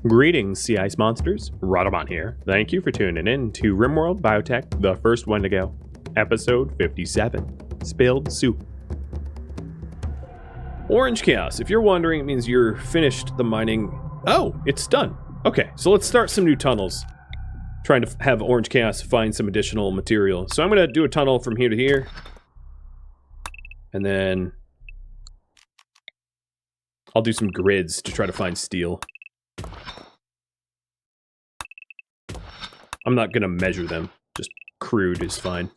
Greetings, sea ice monsters. Rhadamant here. Thank you for tuning in to RimWorld Biotech, the first Wendigo, episode 57, Spilled Soup. Orange Chaos. If you're wondering, it means you're finished the mining. Oh, it's done. Okay, so let's start some new tunnels. Trying to have Orange Chaos find some additional material. So I'm going to do a tunnel from here to here. And then I'll do some grids to try to find steel. I'm not going to measure them. Just crude is fine.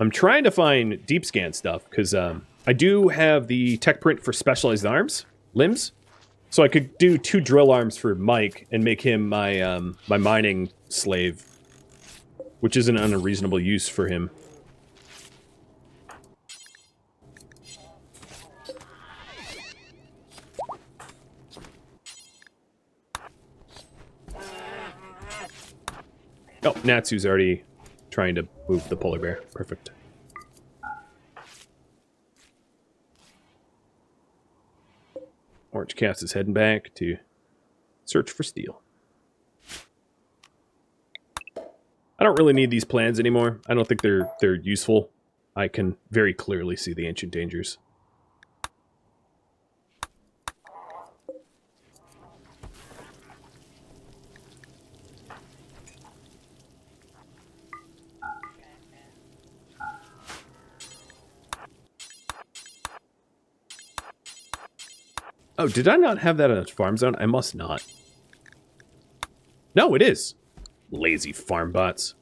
I'm trying to find deep scan stuff, because I do have the tech print for specialized limbs. So I could do 2 drill arms for Mike and make him my my mining slave, which isn't an unreasonable use for him. Oh, Natsu's already trying to move the polar bear. Perfect. Orange Cast is heading back to search for steel. I don't really need these plans anymore. I don't think they're useful. I can very clearly see the ancient dangers. Oh, did I not have that in a farm zone? I must not. No, it is. Lazy farm bots.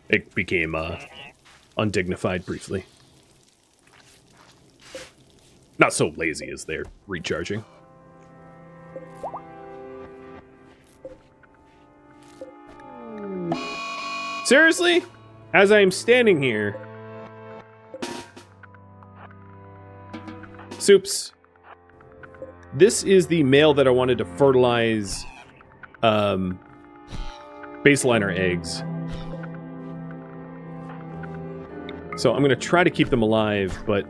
It became undignified briefly. Not so lazy as they're recharging. Seriously? As I'm standing here... Soups. This is the male that I wanted to fertilize baseliner eggs. So I'm going to try to keep them alive, but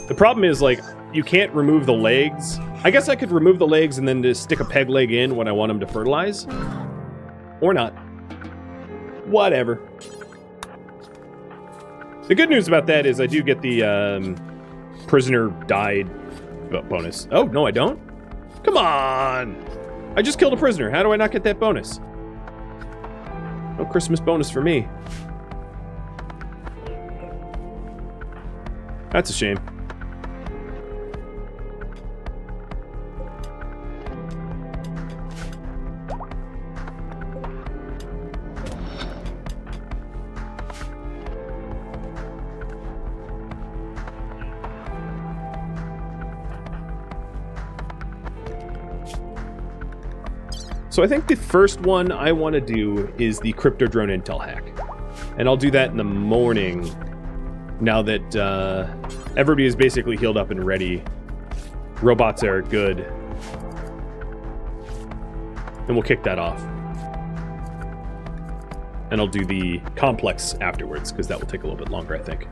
the problem is, like, you can't remove the legs. I guess I could remove the legs and then just stick a peg leg in when I want them to fertilize. Or not. Whatever. The good news about that is I do get the prisoner died bonus. Oh, no, I don't? Come on! I just killed a prisoner. How do I not get that bonus? No Christmas bonus for me. That's a shame. So I think the first one I want to do is the crypto drone intel hack. And I'll do that in the morning, now that everybody is basically healed up and ready. Robots are good. And we'll kick that off. And I'll do the complex afterwards, because that will take a little bit longer, I think.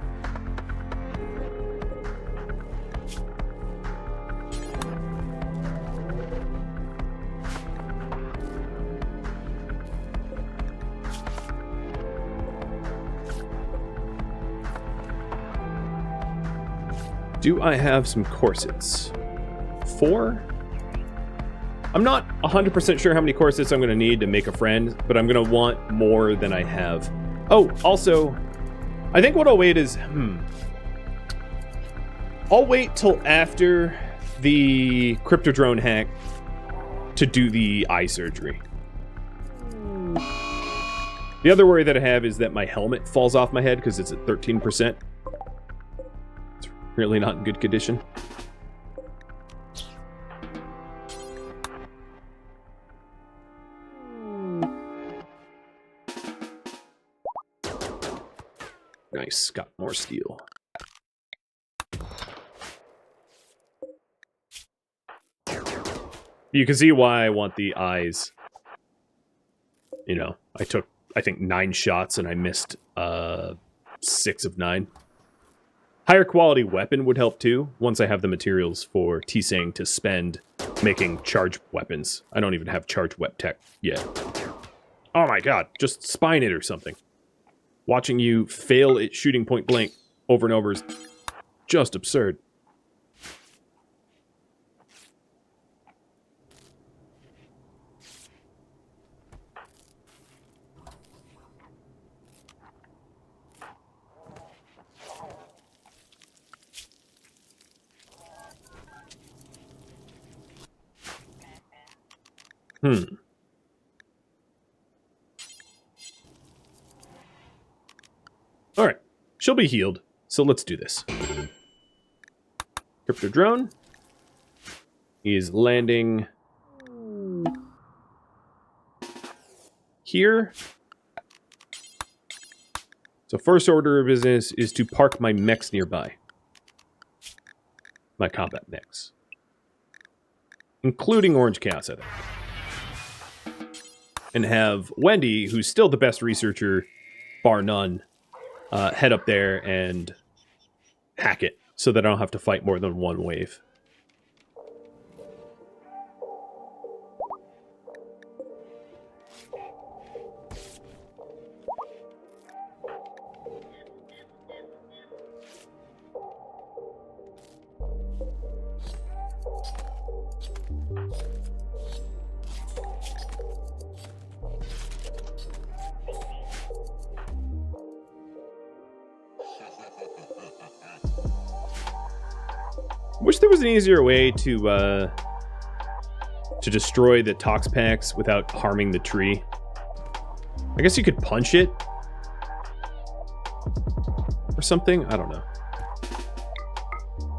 Do I have some corsets? 4? I'm not 100% sure how many corsets I'm going to need to make a friend, but I'm going to want more than I have. Oh, also, I think what I'll wait is... I'll wait till after the crypto drone hack to do the eye surgery. The other worry that I have is that my helmet falls off my head because it's at 13%. Really not in good condition. Nice, got more steel. You can see why I want the eyes. You know, I took I think, 9 shots, and I missed 6 of 9. Higher quality weapon would help too, once I have the materials for T-Sang to spend making charge weapons. I don't even have charge wep tech yet. Oh my god, just spine it or something. Watching you fail at shooting point blank over and over is just absurd. Alright. She'll be healed, so let's do this. Crypto drone is landing here. So first order of business is to park my mechs nearby. My combat mechs. Including Orange Chaos, I think. And have Wendy, who's still the best researcher, bar none, head up there and hack it so that I don't have to fight more than one wave. Wish there was an easier way to destroy the tox packs without harming the tree. I guess you could punch it or something. I don't know.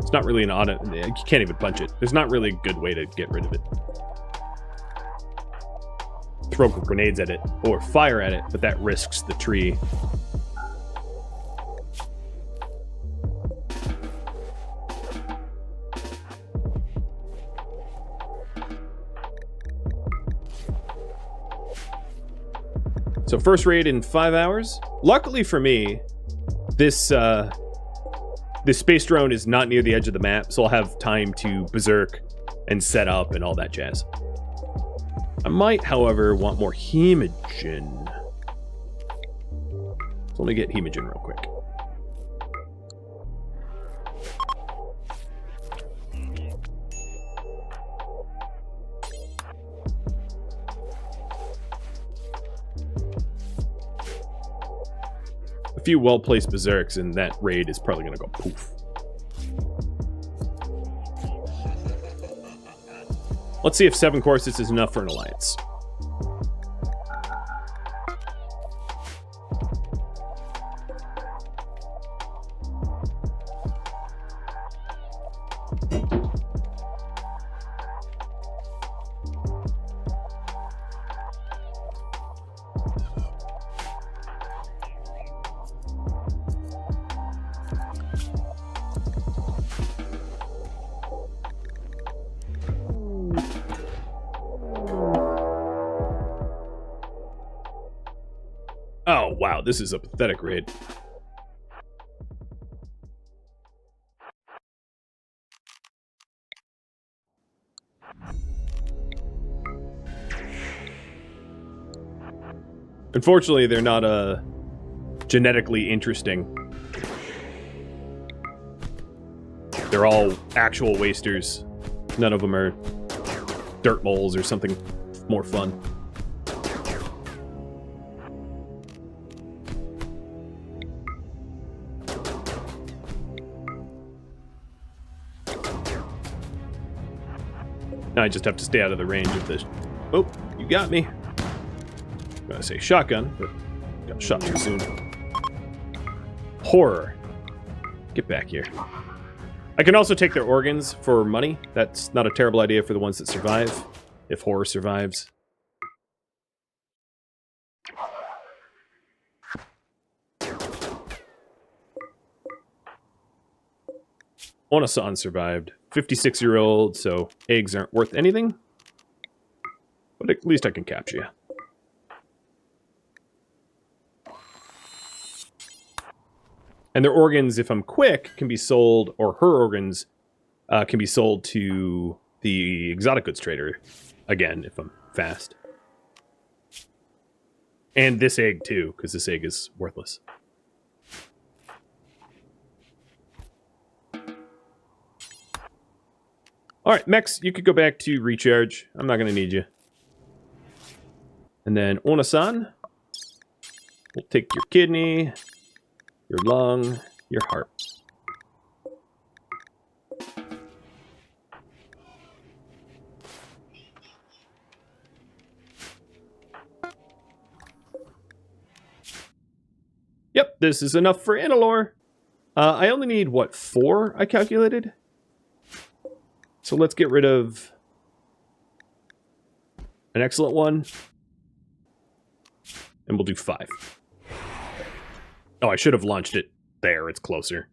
It's not really an auto. You can't even punch it. There's not really a good way to get rid of it. Throw grenades at it or fire at it, but that risks the tree. So first raid in 5 hours. Luckily for me, this space drone is not near the edge of the map, so I'll have time to berserk and set up and all that jazz. I might, however, want more hemogen. So let me get hemogen real quick. A few well-placed berserks and that raid is probably going to go poof. Let's see if 7 courses is enough for an alliance. Oh, wow, this is a pathetic raid. Unfortunately, they're not genetically interesting. They're all actual wasters. None of them are dirt moles or something more fun. Now I just have to stay out of the range of this. Oh, you got me. I'm gonna say shotgun, but got shot too soon. Horror. Get back here. I can also take their organs for money. That's not a terrible idea for the ones that survive, if horror survives. Onasan survived. 56-year-old, so eggs aren't worth anything. But at least I can capture you. And their organs, if I'm quick, can be sold, or her organs can be sold to the exotic goods trader. Again, if I'm fast. And this egg, too, because this egg is worthless. Alright, Mex, you could go back to recharge. I'm not going to need you. And then Ona-san, we'll take your kidney, your lung, your heart. Yep, this is enough for Annalore. I only need, what, 4 I calculated? So let's get rid of an excellent one. And we'll do 5. Oh, I should have launched it there. It's closer.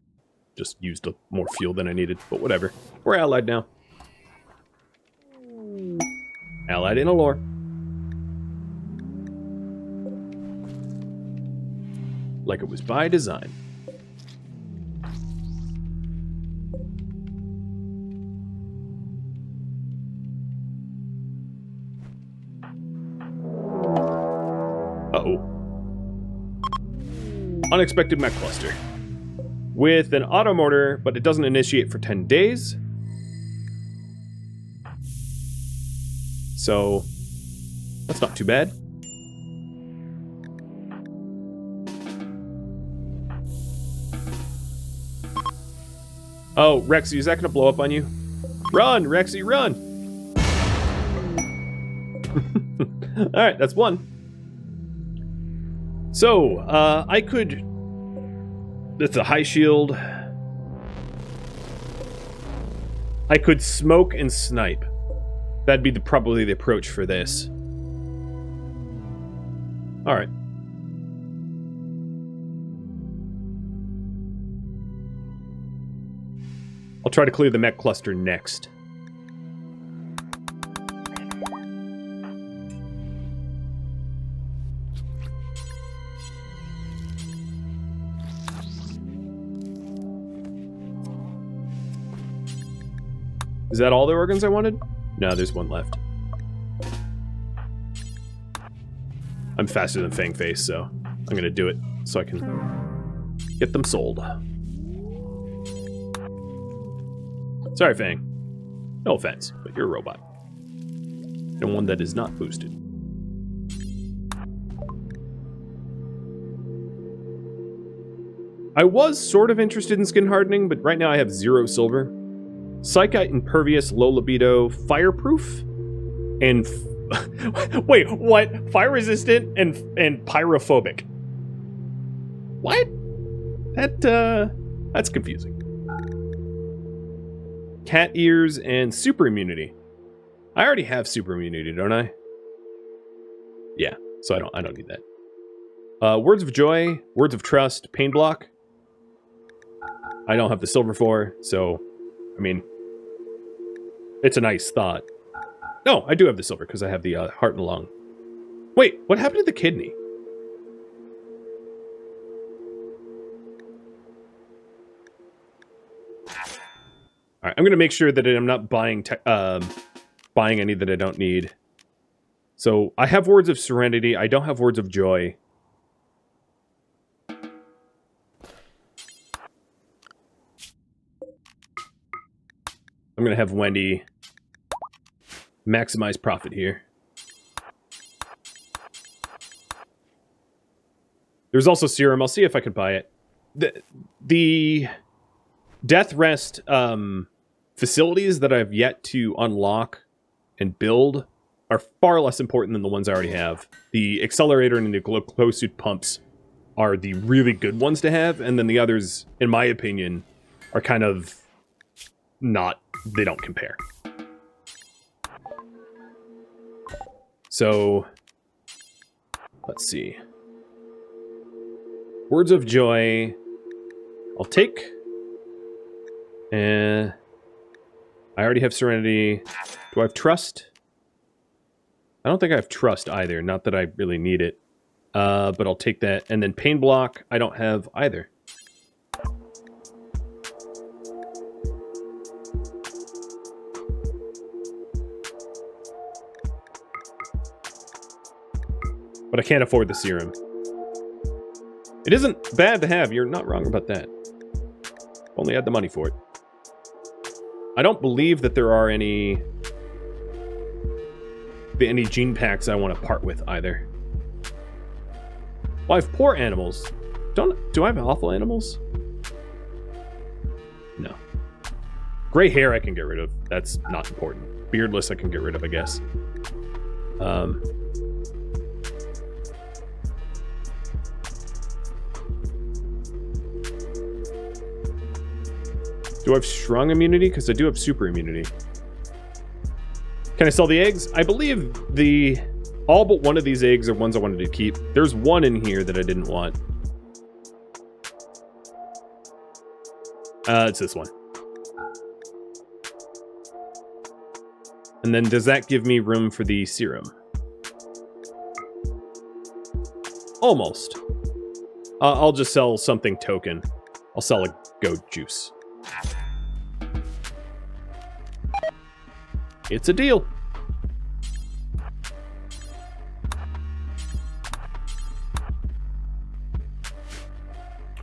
Just used more fuel than I needed, but whatever. We're allied now. Allied in Allure. Like it was by design. Uh-oh. Unexpected mech cluster. With an auto mortar, but it doesn't initiate for 10 days. So, that's not too bad. Oh, Rexy, is that going to blow up on you? Run, Rexy, run! Alright, that's 1. So, I could... That's a high shield. I could smoke and snipe. That'd be probably the approach for this. Alright. I'll try to clear the mech cluster next. Is that all the organs I wanted? No, there's 1 left. I'm faster than Fangface, so I'm gonna do it so I can get them sold. Sorry, Fang. No offense, but you're a robot. And one that is not boosted. I was sort of interested in skin hardening, but right now I have 0 silver. Psychite, impervious, low libido, fireproof, and... Wait, what? Fire resistant and pyrophobic. What? That's confusing. Cat ears and super immunity. I already have super immunity, don't I? Yeah, so I don't need that. Words of joy, words of trust, pain block. I don't have the silver for, so I mean, it's a nice thought. No, I do have the silver because I have the heart and lung. Wait, what happened to the kidney? All right, I'm going to make sure that I'm not buying any that I don't need. So I have words of serenity. I don't have words of joy. I'm going to have Wendy maximize profit here. There's also serum. I'll see if I can buy it. The death rest facilities that I've yet to unlock and build are far less important than the ones I already have. The accelerator and the closed suit pumps are the really good ones to have, and then the others, in my opinion, are kind of not, they don't compare. So, let's see. Words of joy, I'll take. And I already have serenity. Do I have trust? I don't think I have trust either. Not that I really need it. But I'll take that. And then pain block, I don't have either. But I can't afford the serum. It isn't bad to have. You're not wrong about that. Only had the money for it. I don't believe that there are any gene packs I want to part with either. Well, I have poor animals. Do I have awful animals? No. Gray hair I can get rid of. That's not important. Beardless I can get rid of, I guess. Do I have strong immunity? Because I do have super immunity. Can I sell the eggs? I believe all but one of these eggs are ones I wanted to keep. There's one in here that I didn't want. It's this one. And then does that give me room for the serum? Almost. I'll just sell something token. I'll sell a goat juice. It's a deal.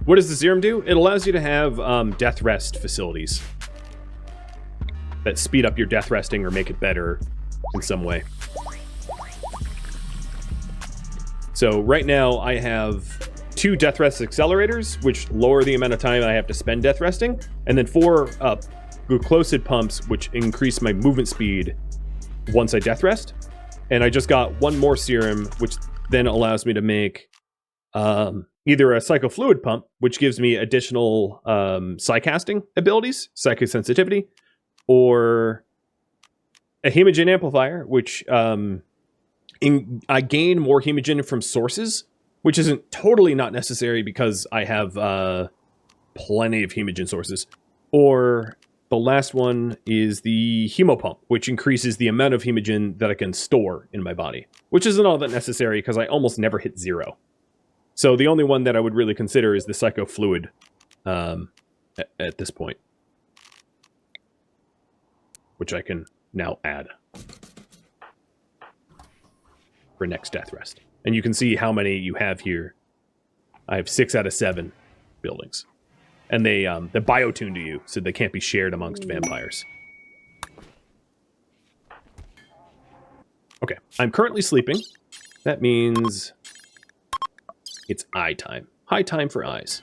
What does the serum do? It allows you to have death rest facilities that speed up your death resting or make it better in some way. So right now I have 2 death rest accelerators, which lower the amount of time I have to spend death resting, and then 4 glucosid pumps, which increase my movement speed once I death rest. And I just got 1 more serum, which then allows me to make either a psychofluid pump, which gives me additional psycasting abilities, psychosensitivity, or a hemogen amplifier, which I gain more hemogen from sources, which isn't totally not necessary because I have plenty of hemogen sources. Or the last one is the hemopump, which increases the amount of hemogen that I can store in my body, which isn't all that necessary because I almost never hit 0. So the only one that I would really consider is the psychofluid at this point, which I can now add for next death rest. And you can see how many you have here. I have 6 out of 7 buildings. And they biotune to you, so they can't be shared amongst vampires. Okay, I'm currently sleeping. That means it's eye time. High time for eyes.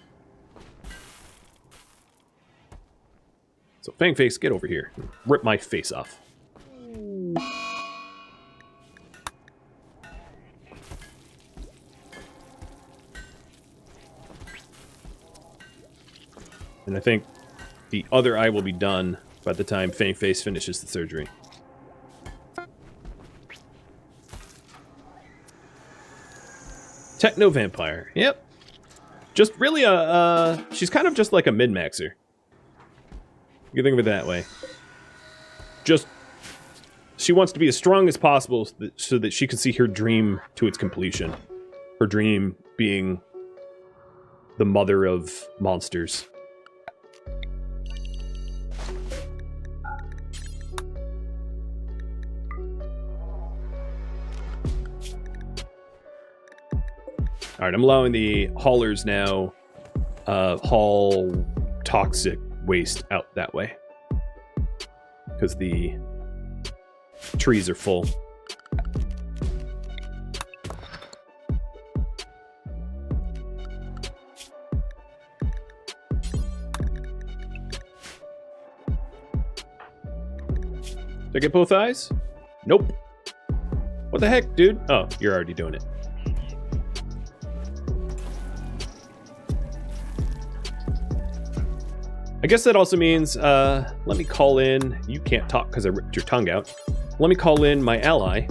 So Fangface, get over here. Rip my face off. And I think the other eye will be done by the time Fangface finishes the surgery. Techno-vampire. Yep. Just really she's kind of just like a min-maxer. You can think of it that way. Just, she wants to be as strong as possible so that she can see her dream to its completion. Her dream being the mother of monsters. Alright, I'm allowing the haulers now haul toxic waste out that way. Because the trees are full. Did I get both eyes? Nope. What the heck, dude? Oh, you're already doing it. I guess that also means, let me call in, you can't talk because I ripped your tongue out. Let me call in my ally,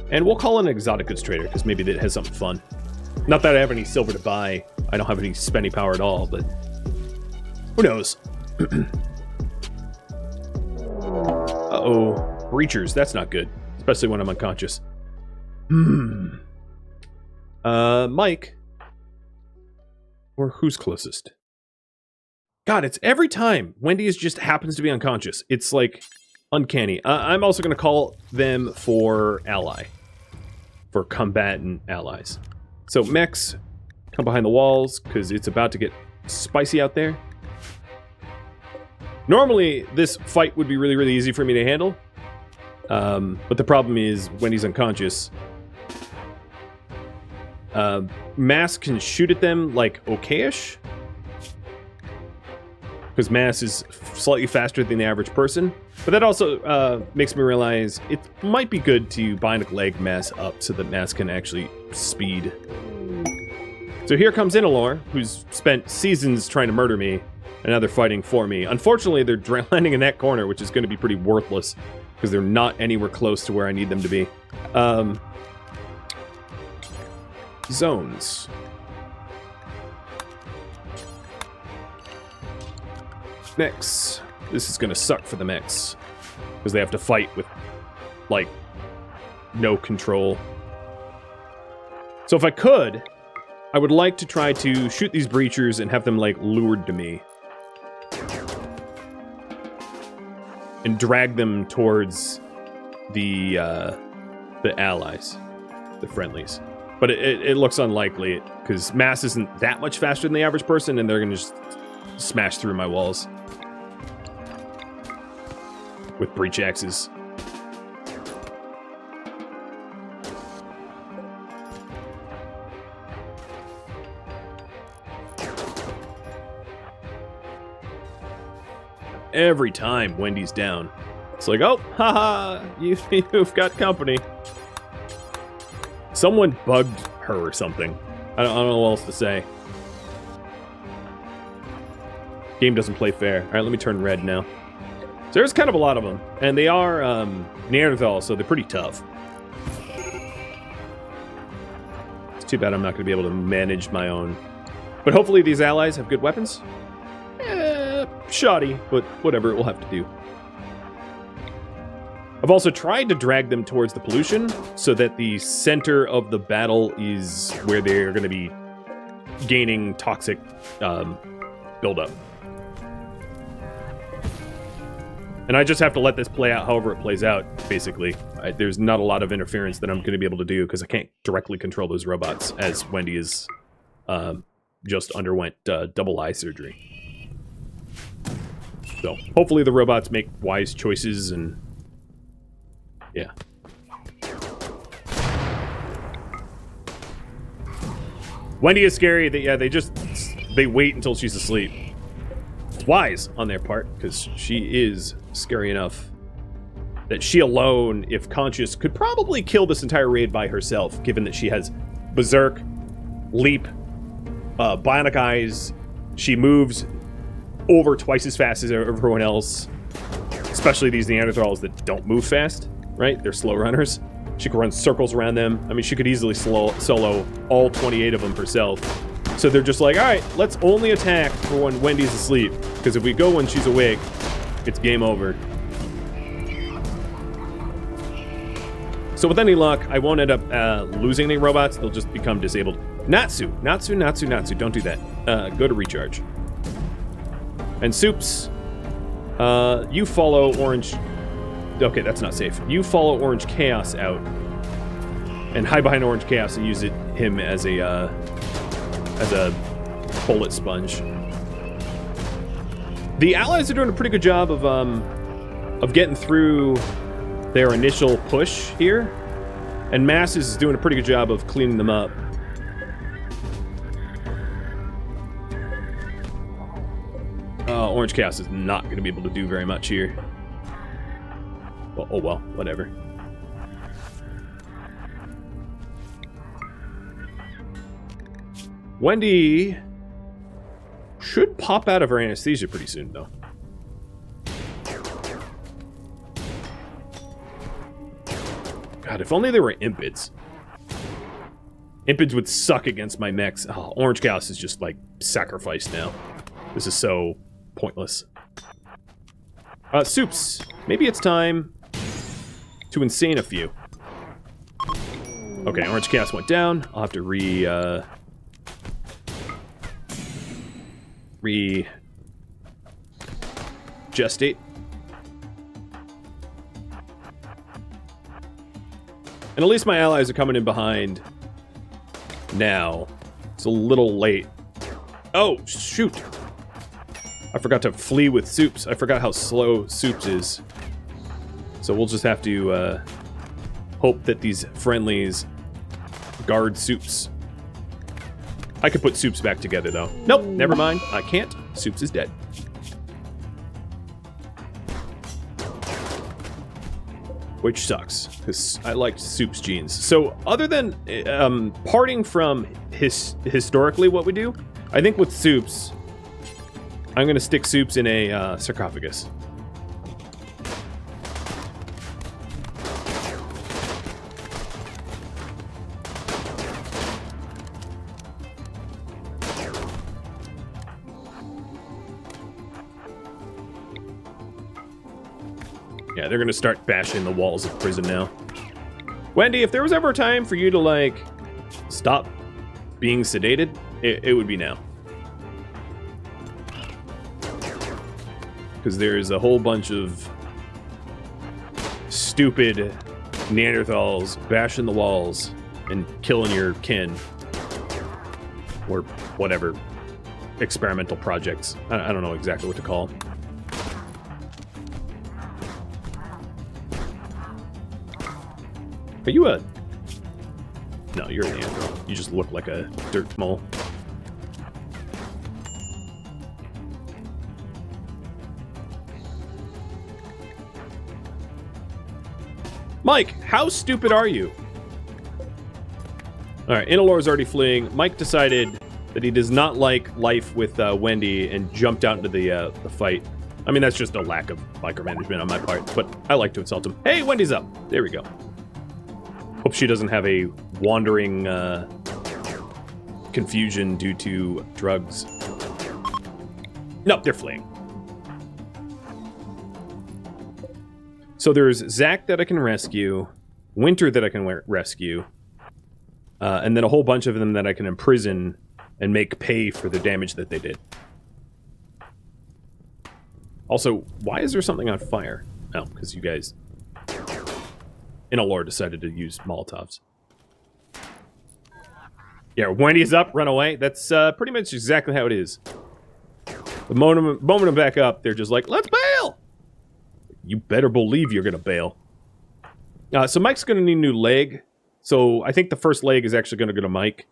and we'll call in an exotic goods trader because maybe that has something fun. Not that I have any silver to buy, I don't have any spending power at all, but who knows? Uh-oh, breachers, that's not good, especially when I'm unconscious. Mike, or who's closest? God, it's every time Wendy just happens to be unconscious. It's like uncanny. I'm also going to call them for ally. for combatant allies. So mechs, come behind the walls, because it's about to get spicy out there. Normally, this fight would be really, really easy for me to handle. But the problem is, when he's unconscious, Mass can shoot at them, like, okay-ish. Because Mass is slightly faster than the average person. But that also makes me realize it might be good to bind a leg Mass up so that Mass can actually speed. So here comes Inalor, who's spent seasons trying to murder me, and now they're fighting for me. Unfortunately, they're landing in that corner, which is going to be pretty worthless, because they're not anywhere close to where I need them to be. Zones. Mechs. This is going to suck for the mechs, because they have to fight with, like, no control. So if I could, I would like to try to shoot these breachers and have them, like, lured to me. And drag them towards the allies, the friendlies. But it looks unlikely, because Mass isn't that much faster than the average person, and they're going to just smash through my walls. With breach axes. Every time Wendy's down, it's like, oh, haha, you've got company. Someone bugged her or something. I don't know what else to say. Game doesn't play fair. All right, let me turn red now. So there's kind of a lot of them, and they are Neanderthal, so they're pretty tough. It's too bad I'm not going to be able to manage my own. But hopefully these allies have good weapons. Shoddy, but whatever, it will have to do. I've also tried to drag them towards the pollution so that the center of the battle is where they're going to be gaining toxic buildup. And I just have to let this play out however it plays out, basically. There's not a lot of interference that I'm going to be able to do because I can't directly control those robots, as Wendy is just underwent double eye surgery. So, hopefully the robots make wise choices and... yeah. Wendy is scary. They wait until she's asleep. It's wise on their part, because she is scary enough that she alone, if conscious, could probably kill this entire raid by herself, given that she has Berserk, Leap, Bionic Eyes. She moves over twice as fast as everyone else, especially these Neanderthals that don't move fast, right? They're slow runners. She can run circles around them. I mean, she could easily solo all 28 of them herself. So they're just like, all right, let's only attack for when Wendy's asleep, because if we go when she's awake, it's game over. So with any luck, I won't end up losing any robots. They'll just become disabled. Natsu, don't do that. Go to recharge. And Soups, you follow Orange... okay, that's not safe. You follow Orange Chaos out and hide behind Orange Chaos and use him as a bullet sponge. The allies are doing a pretty good job of getting through their initial push here, and Mass is doing a pretty good job of cleaning them up. Orange Chaos is not going to be able to do very much here. Well, oh well, whatever. Wendy should pop out of her anesthesia pretty soon, though. God, if only there were impids. Impids would suck against my mechs. Oh, Orange Chaos is just, like, sacrificed now. This is so pointless. Soups. Maybe it's time to insane a few. Okay, Orange Chaos went down. I'll have to gestate. And at least my allies are coming in behind now. It's a little late. Oh, shoot. I forgot to flee with Soups. I forgot how slow Soups is. So we'll just have to hope that these friendlies guard Soups. I could put Soups back together, though. Nope, never mind. I can't. Soups is dead. Which sucks, because I liked Soup's genes. So other than parting from historically what we do, I think with Soups, I'm going to stick Soups in a sarcophagus. Yeah, they're gonna start bashing the walls of prison now. Wendy, if there was ever a time for you to, like, stop being sedated, it would be now. Because there's a whole bunch of stupid Neanderthals bashing the walls and killing your kin. Or whatever experimental projects. I don't know exactly what to call them. Are you a... No, you're an Neanderthal. You just look like a dirt mole. Mike, how stupid are you? Alright, Inalor's already fleeing. Mike decided that he does not like life with Wendy and jumped out into the fight. I mean, that's just a lack of micromanagement on my part, but I like to insult him. Hey, Wendy's up. There we go. Hope she doesn't have a wandering confusion due to drugs. Nope, they're fleeing. So there's Zach that I can rescue, Winter that I can rescue, and then a whole bunch of them that I can imprison and make pay for the damage that they did. Also, why is there something on fire? Oh, because you guys... Inalor decided to use Molotovs. Yeah, Wendy's up, run away. That's pretty much exactly how it is. The moment I'm back up, they're just like, let's bail! You better believe you're gonna bail. So Mike's gonna need a new leg. So I think the first leg is actually gonna go to Mike.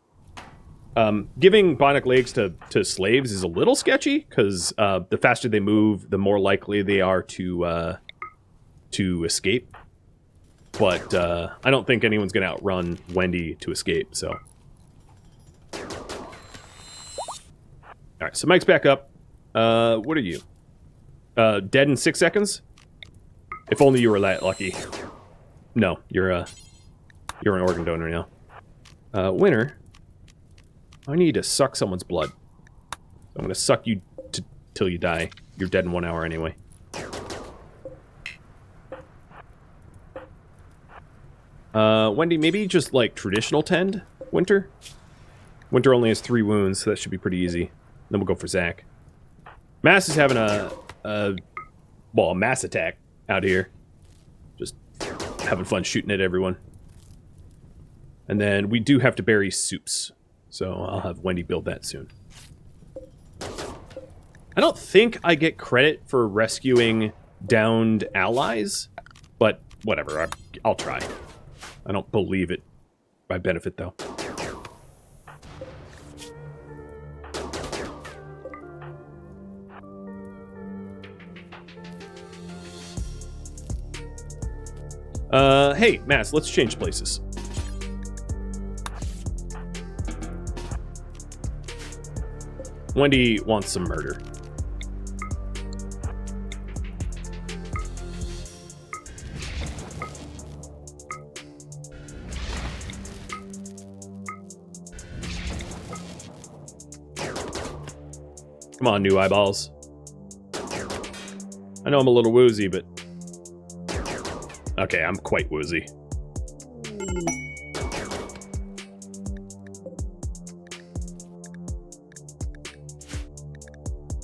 Giving bionic legs to slaves is a little sketchy, because the faster they move, the more likely they are to escape. But I don't think anyone's going to outrun Wendy to escape, so. Alright, so Mike's back up. What are you? Dead in 6 seconds? If only you were that lucky. No, you're an organ donor now. Winner, I need to suck someone's blood. I'm going to suck you till you die. You're dead in 1 hour anyway. Wendy, maybe just, like, traditional tend, Winter? Winter only has 3 wounds, so that should be pretty easy. Then we'll go for Zach. Mass is having a mass attack out here. Just having fun shooting at everyone. And then we do have to bury Soups, so I'll have Wendy build that soon. I don't think I get credit for rescuing downed allies, but whatever, I'll try. I don't believe it by benefit, though. Hey, Mass, let's change places. Wendy wants some murder. Come on, new eyeballs. I know I'm a little woozy, but... Okay, I'm quite woozy.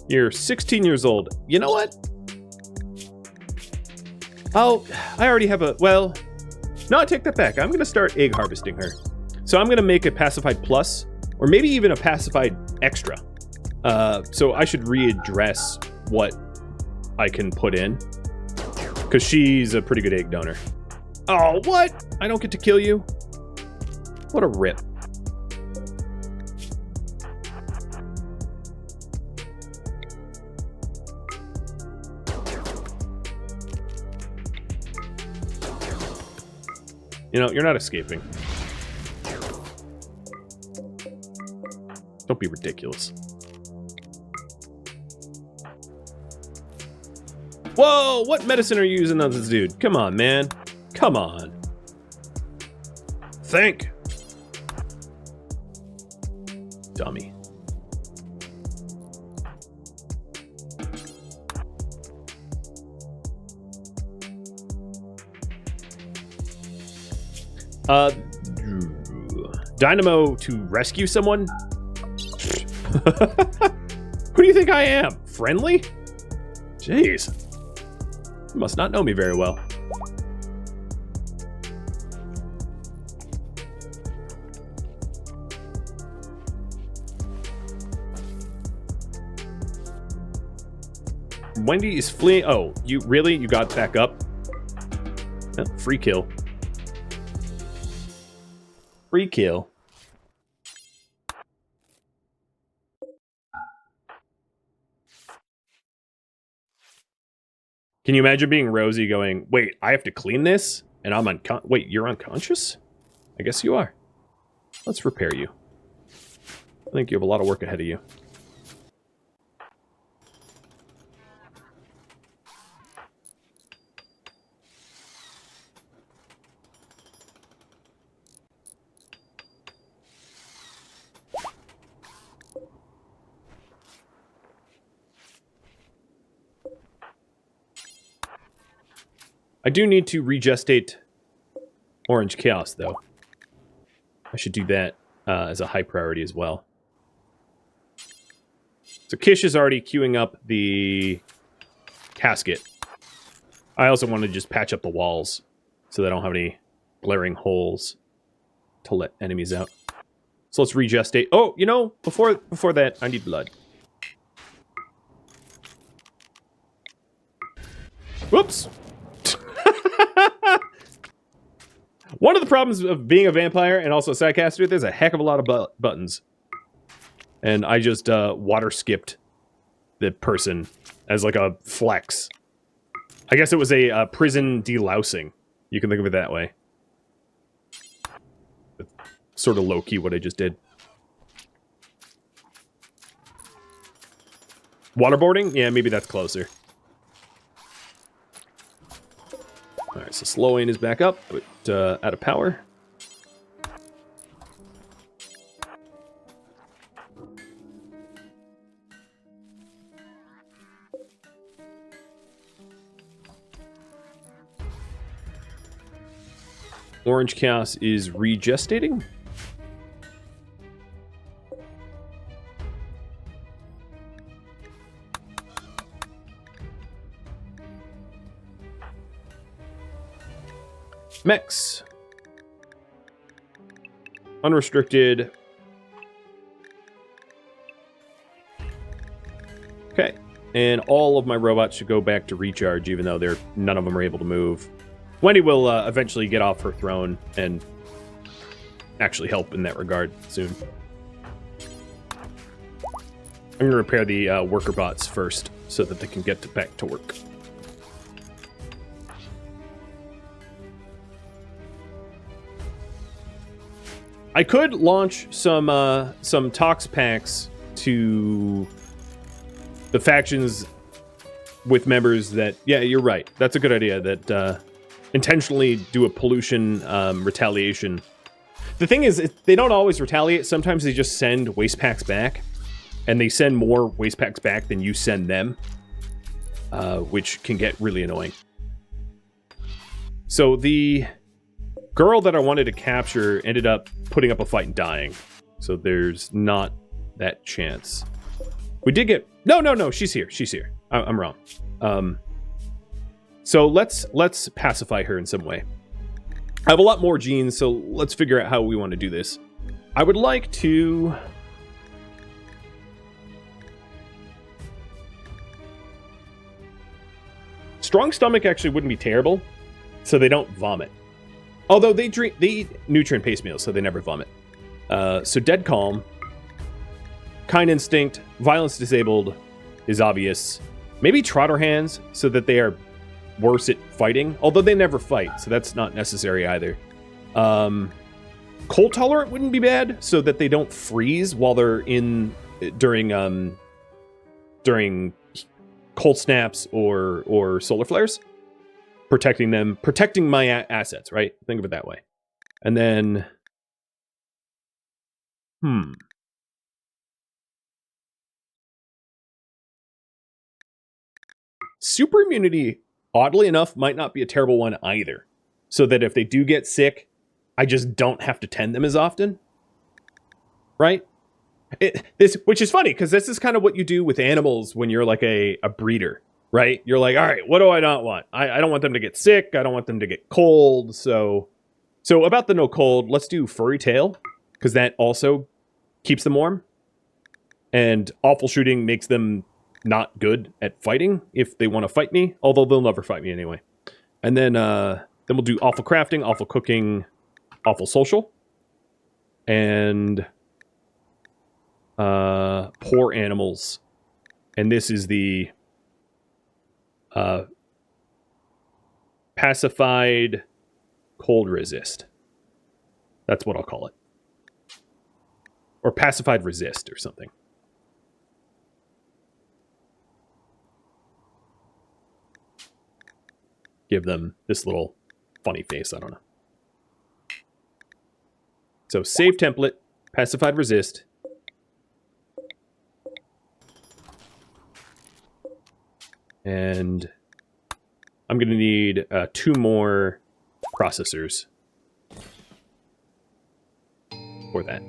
You're 16 years old. You know what? Oh, I already have a... Well, No, I take that back. I'm going to start egg harvesting her. So I'm going to make a pacified plus, or maybe even a pacified extra. So I should readdress what I can put in, because she's a pretty good egg donor. Oh, what? I don't get to kill you? What a rip. You know, you're not escaping. Don't be ridiculous. Whoa, what medicine are you using on this dude? Come on, man. Come on. Think. Dummy. Dynamo to rescue someone? Who do you think I am? Friendly? Jeez. You must not know me very well. Wendy is fleeing. Oh, you really? You got back up? Oh, free kill. Free kill. Can you imagine being Rosie going, wait, I have to clean this? And I'm wait, you're unconscious? I guess you are. Let's repair you. I think you have a lot of work ahead of you. I do need to regestate Orange Chaos, though. I should do that as a high priority as well. So Kish is already queuing up the casket. I also want to just patch up the walls so they don't have any glaring holes to let enemies out. So let's regestate. Oh, you know, before that, I need blood. Whoops. One of the problems of being a vampire and also a sidecaster, there's a heck of a lot of buttons. And I just water skipped the person as like a flex. I guess it was a prison delousing. You can think of it that way. It's sort of low-key what I just did. Waterboarding? Yeah, maybe that's closer. Alright, so slowing is back up, but out of power. Orange Chaos is regestating. Mechs. Unrestricted. Okay. And all of my robots should go back to recharge, even though none of them are able to move. Wendy will eventually get off her throne and actually help in that regard soon. I'm going to repair the worker bots first so that they can get back to work. I could launch some Tox packs to the factions with members that... Yeah, you're right. That's a good idea, that intentionally do a pollution retaliation. The thing is, they don't always retaliate. Sometimes they just send waste packs back, and they send more waste packs back than you send them, which can get really annoying. So the girl that I wanted to capture ended up putting up a fight and dying. So there's not that chance. We did get... No, she's here. She's here. I'm wrong. So let's pacify her in some way. I have a lot more genes, so let's figure out how we want to do this. I would like to... Strong stomach actually wouldn't be terrible, so they don't vomit. Although they eat nutrient paste meals, so they never vomit. So dead calm, kind instinct, violence disabled is obvious. Maybe trotter hands, so that they are worse at fighting, although they never fight, so that's not necessary either. Cold tolerant wouldn't be bad, so that they don't freeze while they're during cold snaps or solar flares. Protecting my assets, right? Think of it that way. And then, super immunity, oddly enough, might not be a terrible one either. So that if they do get sick, I just don't have to tend them as often. Right? Which is funny, because this is kind of what you do with animals when you're like a breeder, right? You're like, all right, what do I not want? I don't want them to get sick. I don't want them to get cold. So about the no cold, let's do furry tail, because that also keeps them warm. And awful shooting makes them not good at fighting if they want to fight me, although they'll never fight me anyway. And then we'll do awful crafting, awful cooking, awful social, and poor animals. And this is the pacified cold resist. That's what I'll call it. Or pacified resist or something. Give them this little funny face. I don't know. So save template, pacified resist. And I'm going to need 2 more processors for that.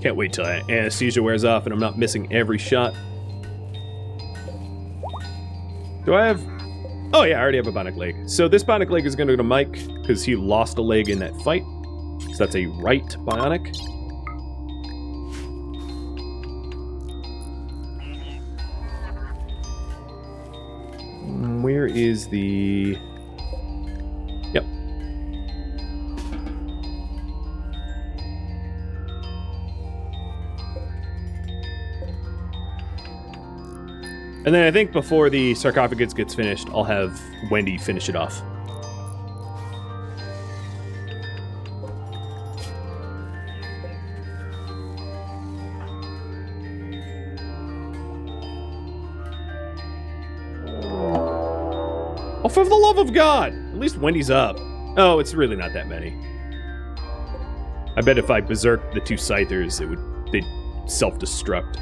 Can't wait till anesthesia wears off and I'm not missing every shot. Do I have... Oh yeah, I already have a bionic leg. So this bionic leg is going to go to Mike, because he lost a leg in that fight. So that's a right bionic. Where is the... Yep. And then I think before the sarcophagus gets finished, I'll have Wendy finish it off. Oh, for the love of God! At least Wendy's up. Oh, it's really not that many. I bet if I berserked the 2 scythers, they'd self-destruct.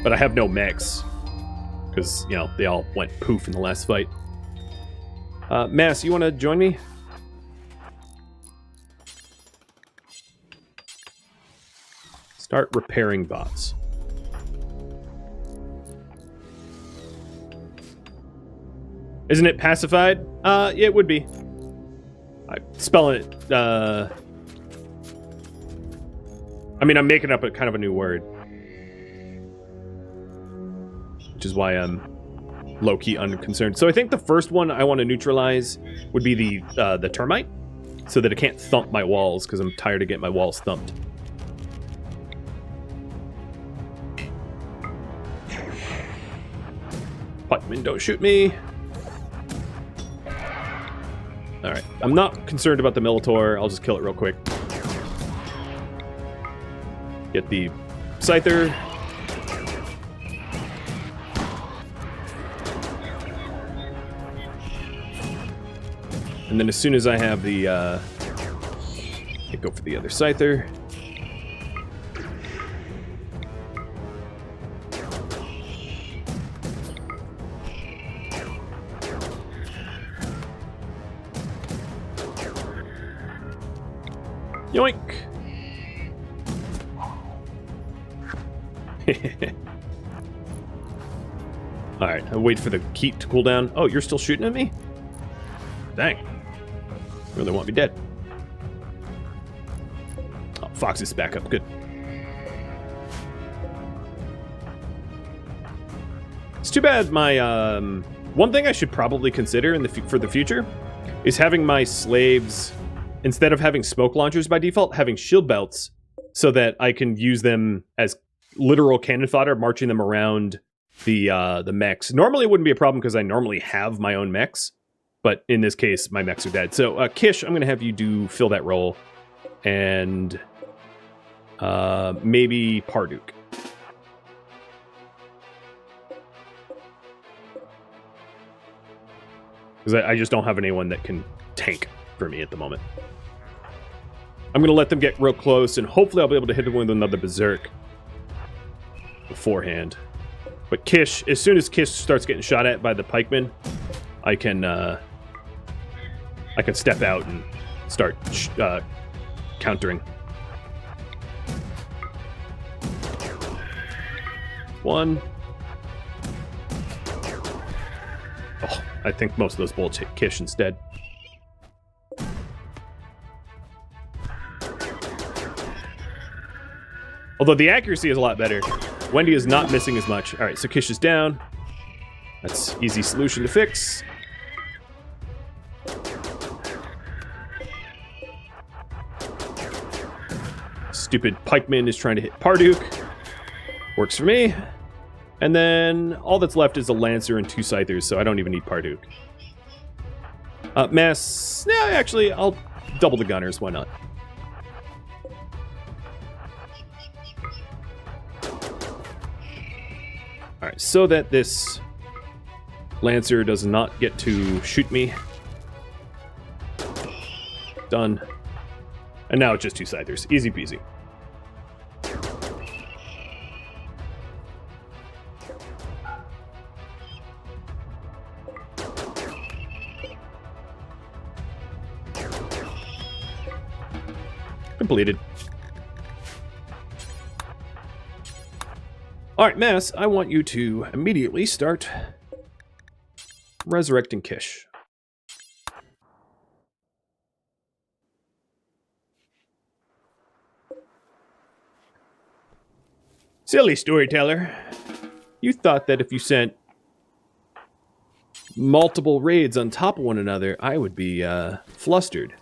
But I have no mechs, because, you know, they all went poof in the last fight. Mass, you want to join me? Start repairing bots. Isn't it pacified? Yeah, it would be. I'm spelling it, I mean, I'm making up a kind of a new word. Which is why I'm low-key unconcerned. So I think the first one I want to neutralize would be the termite, so that it can't thump my walls, because I'm tired of getting my walls thumped. Putman, don't shoot me. Alright, I'm not concerned about the Militor. I'll just kill it real quick. Get the Scyther. And then as soon as I have the, I go for the other Scyther. Yoink! Alright, I'll wait for the heat to cool down. Oh, you're still shooting at me? Dang. You really want me dead. Oh, Fox is back up. Good. It's too bad my, one thing I should probably consider for the future is having my slaves, instead of having smoke launchers by default, having shield belts so that I can use them as literal cannon fodder, marching them around the mechs. Normally it wouldn't be a problem because I normally have my own mechs, but in this case, my mechs are dead. So, Kish, I'm going to have you fill that role, and maybe Parduk. Because I just don't have anyone that can tank for me at the moment. I'm going to let them get real close, and hopefully I'll be able to hit them with another Berserk beforehand. But Kish, as soon as Kish starts getting shot at by the pikemen, I can step out and start countering. One. Oh, I think most of those bullets hit Kish instead. Although the accuracy is a lot better. Wendy is not missing as much. Alright, so Kish is down. That's easy solution to fix. Stupid pikeman is trying to hit Parduk. Works for me. And then all that's left is a Lancer and 2 Scythers, so I don't even need Parduk. Mass... Yeah, actually, I'll double the gunners. Why not? Alright, so that this Lancer does not get to shoot me. Done. And now it's just 2 Scythers. Easy peasy. Completed. Alright, Mass, I want you to immediately start resurrecting Kish. Silly Storyteller. You thought that if you sent multiple raids on top of one another, I would be flustered.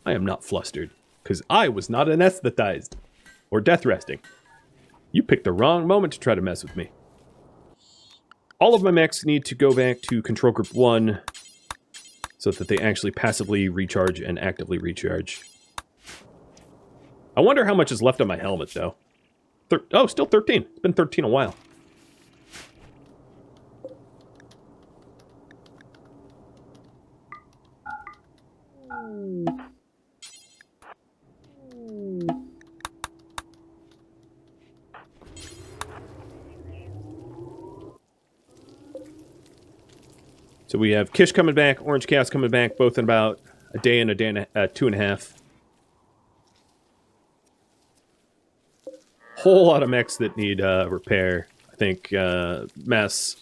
I am not flustered, because I was not anesthetized or death resting. You picked the wrong moment to try to mess with me. All of my mechs need to go back to Control Group 1 so that they actually passively recharge and actively recharge. I wonder how much is left on my helmet, though. Oh, still 13. It's been 13 a while. So we have Kish coming back, Orange Chaos coming back, both in about a day and 2.5. Whole lot of mechs that need repair. I think Mass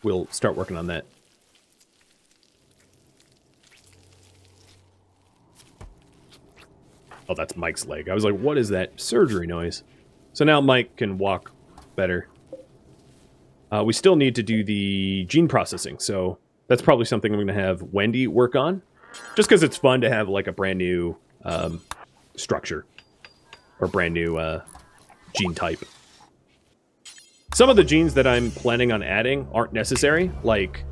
will start working on that. Oh, that's Mike's leg. I was like, what is that surgery noise? So now Mike can walk better. We still need to do the gene processing, so that's probably something I'm going to have Wendy work on. Just because it's fun to have like a brand new structure. Or brand new gene type. Some of the genes that I'm planning on adding aren't necessary, like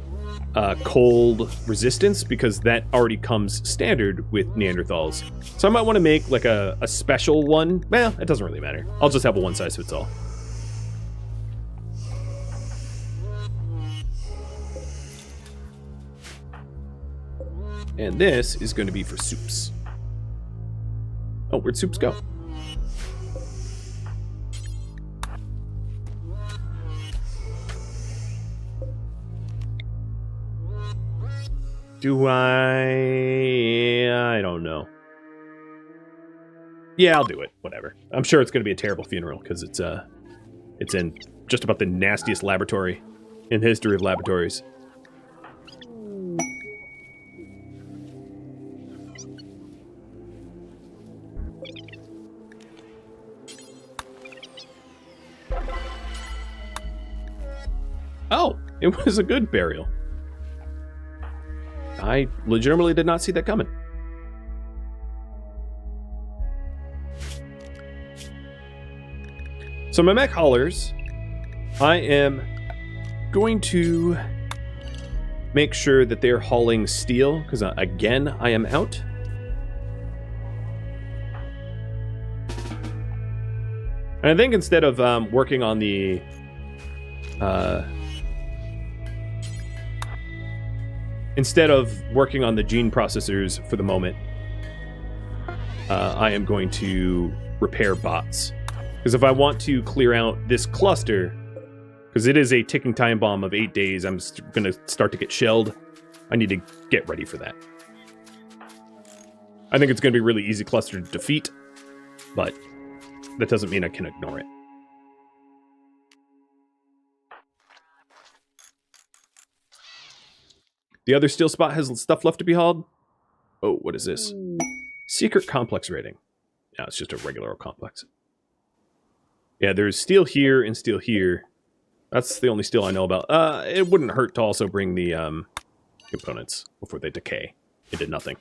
cold resistance, because that already comes standard with Neanderthals. So I might want to make like a special one. Well, it doesn't really matter. I'll just have a one-size-fits-all. And this is going to be for Soups. Oh, where'd Soups go? Do I don't know. Yeah, I'll do it. Whatever. I'm sure it's going to be a terrible funeral because it's in just about the nastiest laboratory in the history of laboratories. Oh, it was a good burial. I legitimately did not see that coming. So my mech haulers, I am going to make sure that they're hauling steel, because again, I am out. And I think instead of working on the gene processors for the moment, I am going to repair bots. Because if I want to clear out this cluster, because it is a ticking time bomb of 8 days, I'm going to start to get shelled. I need to get ready for that. I think it's going to be a really easy cluster to defeat, but that doesn't mean I can ignore it. The other steel spot has stuff left to be hauled. Oh, what is this? Secret complex rating. No, it's just a regular old complex. Yeah, there's steel here and steel here. That's the only steel I know about. It wouldn't hurt to also bring the components before they decay into nothing.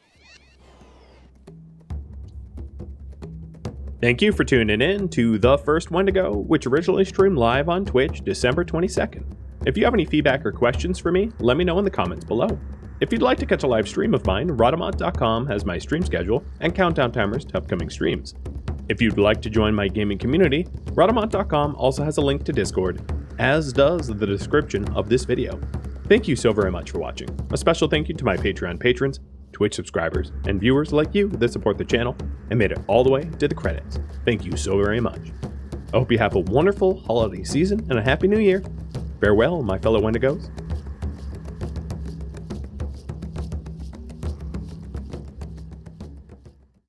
Thank you for tuning in to The First Wendigo, which originally streamed live on Twitch December 22nd. If you have any feedback or questions for me, let me know in the comments below. If you'd like to catch a live stream of mine, Rhadamant.com has my stream schedule and countdown timers to upcoming streams. If you'd like to join my gaming community, Rhadamant.com also has a link to Discord, as does the description of this video. Thank you so very much for watching. A special thank you to my Patreon patrons, Twitch subscribers, and viewers like you that support the channel and made it all the way to the credits. Thank you so very much. I hope you have a wonderful holiday season and a happy new year. Farewell, my fellow Wendigos.